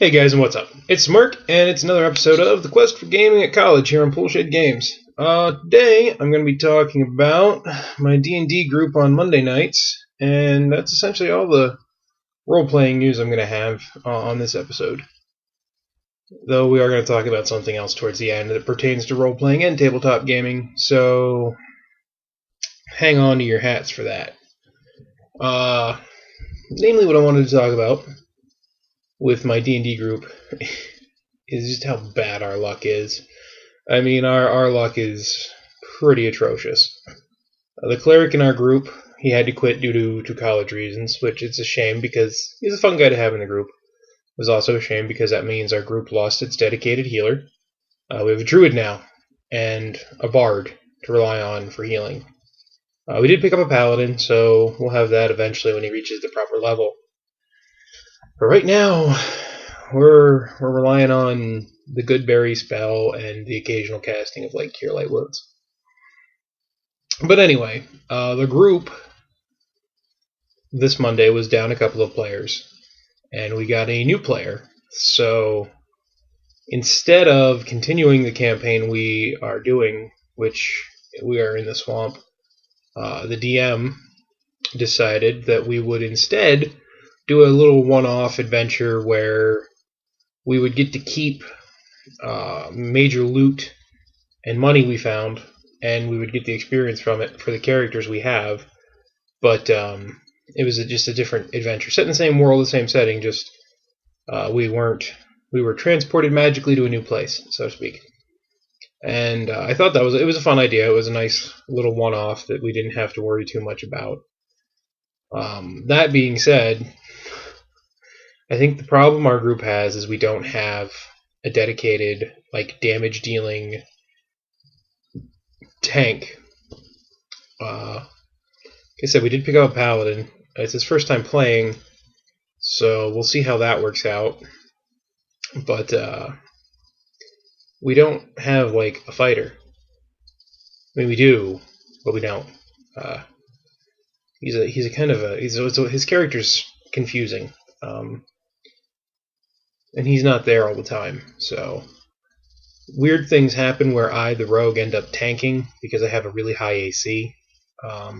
Hey guys, and what's up? It's Mark, and it's another episode of The Quest for Gaming at College here on Poolshed Games. Today, I'm going to be talking about my D&D group on Monday nights, and that's essentially all the role-playing news I'm going to have on this episode. Though we are going to talk about something else towards the end that pertains to role-playing and tabletop gaming, so hang on to your hats for that. Namely what I wanted to talk about with my D&D group is just how bad our luck is. I mean, our luck is pretty atrocious. The cleric in our group, he had to quit due to college reasons, which it's a shame because he's a fun guy to have in the group. It was also a shame because that means our group lost its dedicated healer. We have a druid now, and a bard to rely on for healing. We did pick up a paladin, so we'll have that eventually when he reaches the proper level. But right now, we're relying on the good berry spell and the occasional casting of like Cure Light Wounds. But anyway, the group this Monday was down a couple of players, and we got a new player. So instead of continuing the campaign we are doing, which we are in the swamp, the DM decided that we would instead do a little one-off adventure where we would get to keep major loot and money we found, and we would get the experience from it for the characters we have. But it was just a different adventure, set in the same world, the same setting. Just we were transported magically to a new place, so to speak. And I thought it was a fun idea. It was a nice little one-off that we didn't have to worry too much about. That being said, I think the problem our group has is we don't have a dedicated, like, damage-dealing tank. Like I said, we did pick up a paladin. It's his first time playing, so we'll see how that works out. But we don't have, like, a fighter. I mean, we do, but we don't. His character's confusing. And he's not there all the time, so weird things happen where I, the rogue, end up tanking because I have a really high AC. I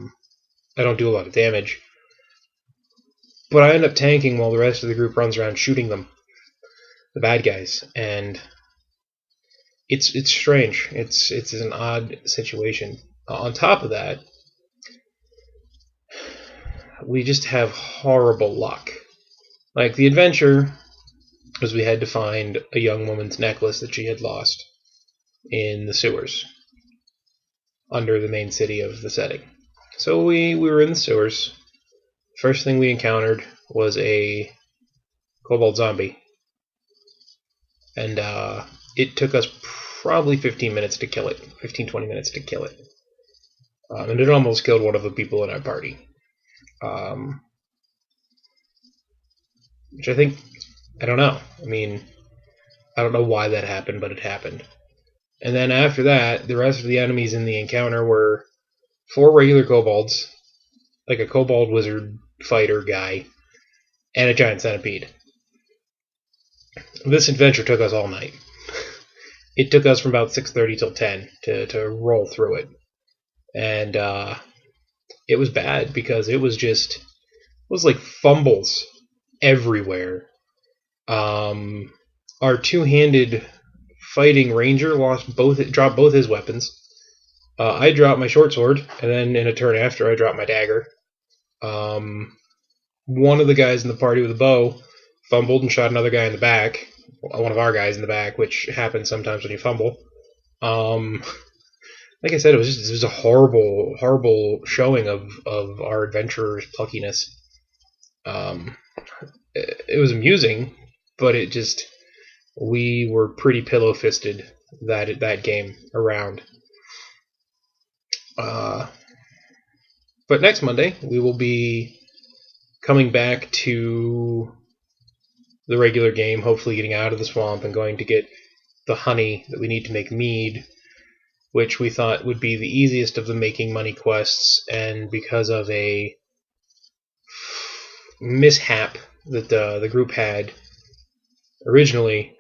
don't do a lot of damage, but I end up tanking while the rest of the group runs around shooting them, the bad guys, and it's strange. It's an odd situation. On top of that, we just have horrible luck. Like, the adventure was we had to find a young woman's necklace that she had lost in the sewers under the main city of the setting. So we were in the sewers. First thing we encountered was a kobold zombie. And it took us probably 15 minutes to kill it. 15-20 minutes to kill it. And it almost killed one of the people in our party. Which I think, I don't know. I mean, I don't know why that happened, but it happened. And then after that, the rest of the enemies in the encounter were 4 regular kobolds, like a kobold wizard fighter guy, and a giant centipede. This adventure took us all night. It took us from about 6:30 till 10 to roll through it. And it was bad because it was like fumbles everywhere. Our two-handed fighting ranger dropped both his weapons. I dropped my short sword, and then in a turn after, I dropped my dagger. One of the guys in the party with a bow fumbled and shot another guy in the back. One of our guys in the back, which happens sometimes when you fumble. Like I said, it was a horrible, horrible showing of our adventurers' pluckiness. It was amusing, but we were pretty pillow-fisted that game around. But next Monday, we will be coming back to the regular game, hopefully getting out of the swamp and going to get the honey that we need to make mead, which we thought would be the easiest of the making money quests, and because of a mishap that the group had, originally,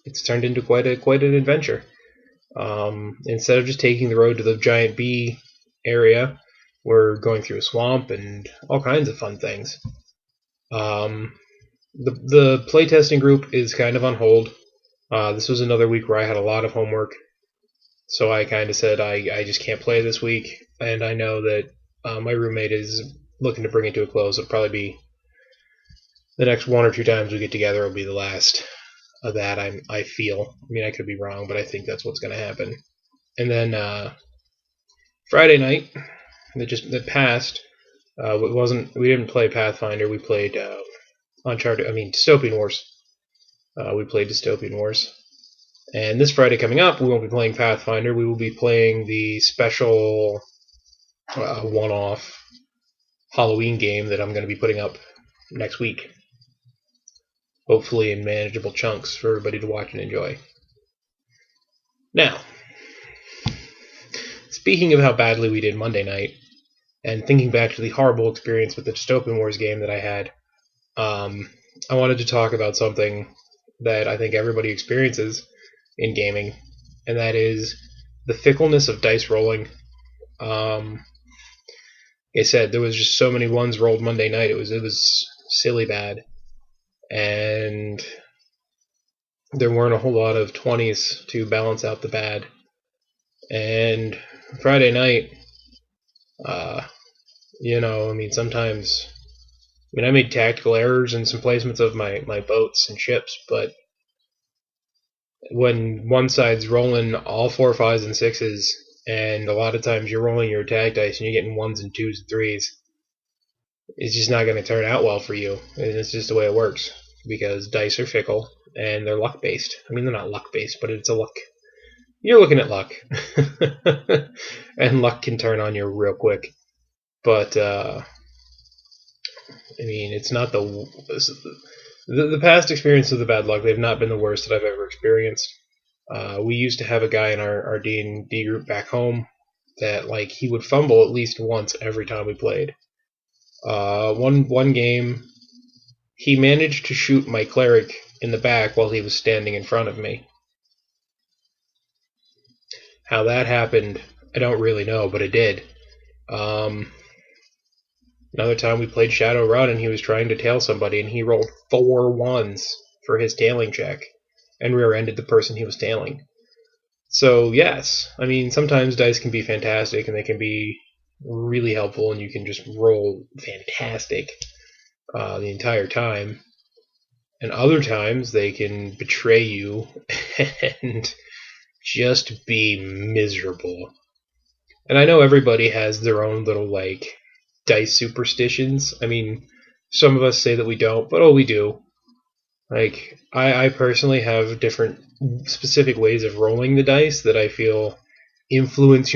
it's turned into quite an adventure. Instead of just taking the road to the giant bee area, we're going through a swamp and all kinds of fun things. The playtesting group is kind of on hold. This was another week where I had a lot of homework, so I kind of said I just can't play this week, and I know that my roommate is looking to bring it to a close. It'll probably be the next 1 or 2 times we get together will be the last of that. I feel. I mean, I could be wrong, but I think that's what's going to happen. And then Friday night that passed. We didn't play Pathfinder. We played Dystopian Wars. We played Dystopian Wars. And this Friday coming up, we won't be playing Pathfinder. We will be playing the special one-off Halloween game that I'm going to be putting up next week. Hopefully in manageable chunks for everybody to watch and enjoy. Now, speaking of how badly we did Monday night, and thinking back to the horrible experience with the Dystopian Wars game that I had, I wanted to talk about something that I think everybody experiences in gaming, and that is the fickleness of dice rolling. Like I said, there was just so many ones rolled Monday night. It was silly bad, and there weren't a whole lot of 20s to balance out the bad. And Friday night, sometimes, I made tactical errors in some placements of my boats and ships, but when one side's rolling all 4, 5s, and 6s, and a lot of times you're rolling your attack dice and you're getting 1s and 2s and 3s, it's just not going to turn out well for you. And it's just the way it works, because dice are fickle and they're luck-based. I mean, they're not luck-based, but it's a luck. You're looking at luck. And luck can turn on you real quick. But, it's not the past experiences of the bad luck, they've not been the worst that I've ever experienced. We used to have a guy in our D&D group back home that, he would fumble at least once every time we played. One game, he managed to shoot my cleric in the back while he was standing in front of me. How that happened, I don't really know, but it did. Another time we played Shadowrun and he was trying to tail somebody and he rolled 4 1s for his tailing check and rear-ended the person he was tailing. So yes, sometimes dice can be fantastic and they can be really helpful and you can just roll fantastic the entire time. And other times they can betray you and just be miserable. And I know everybody has their own little dice superstitions. Some of us say that we don't, but we do. I personally have different specific ways of rolling the dice that I feel influence,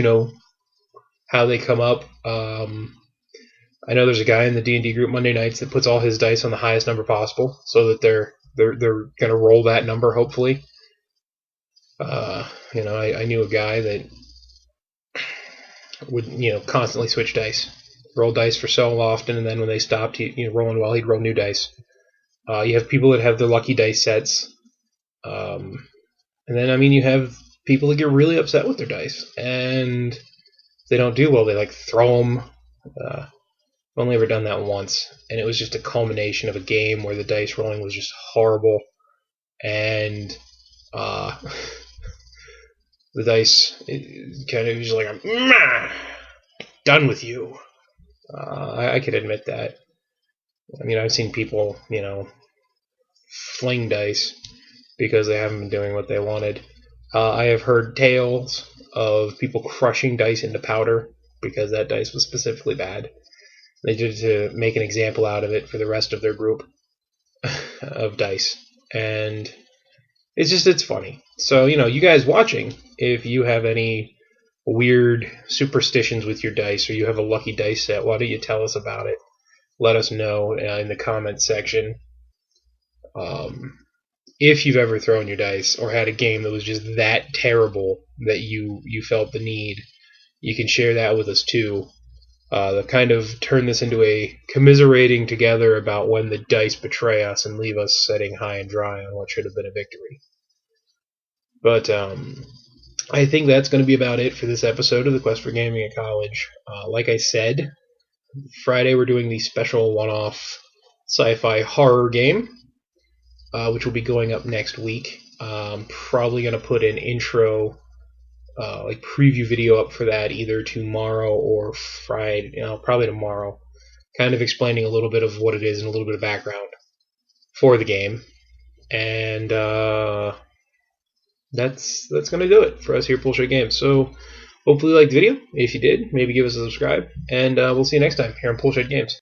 how they come up. I know there's a guy in the D&D group Monday nights that puts all his dice on the highest number possible, so that they're going to roll that number, hopefully. I knew a guy that would, constantly switch dice. Roll dice for so often, and then when they stopped, rolling well, he'd roll new dice. You have people that have their lucky dice sets. And then, you have people that get really upset with their dice, and if they don't do well, they, throw them. I've only ever done that once, and it was just a culmination of a game where the dice rolling was just horrible, and the dice kind of was just I'm done with you. I could admit that. I've seen people, fling dice because they haven't been doing what they wanted. I have heard tales of people crushing dice into powder because that dice was specifically bad. They did to make an example out of it for the rest of their group of dice. And it's funny. So, you guys watching, if you have any weird superstitions with your dice or you have a lucky dice set, why don't you tell us about it? Let us know in the comments section. If you've ever thrown your dice or had a game that was just that terrible that you felt the need, you can share that with us too. to kind of turn this into a commiserating together about when the dice betray us and leave us sitting high and dry on what should have been a victory. But I think that's going to be about it for this episode of the Quest for Gaming at College. Like I said, Friday we're doing the special one-off sci-fi horror game, which will be going up next week. Probably going to put an intro, like preview video up for that either tomorrow or Friday. Probably tomorrow, kind of explaining a little bit of what it is and a little bit of background for the game. And that's going to do it for us here at Bullshit Games. So hopefully you liked the video. If you did, maybe give us a subscribe, and we'll see you next time here on Bullshit Games.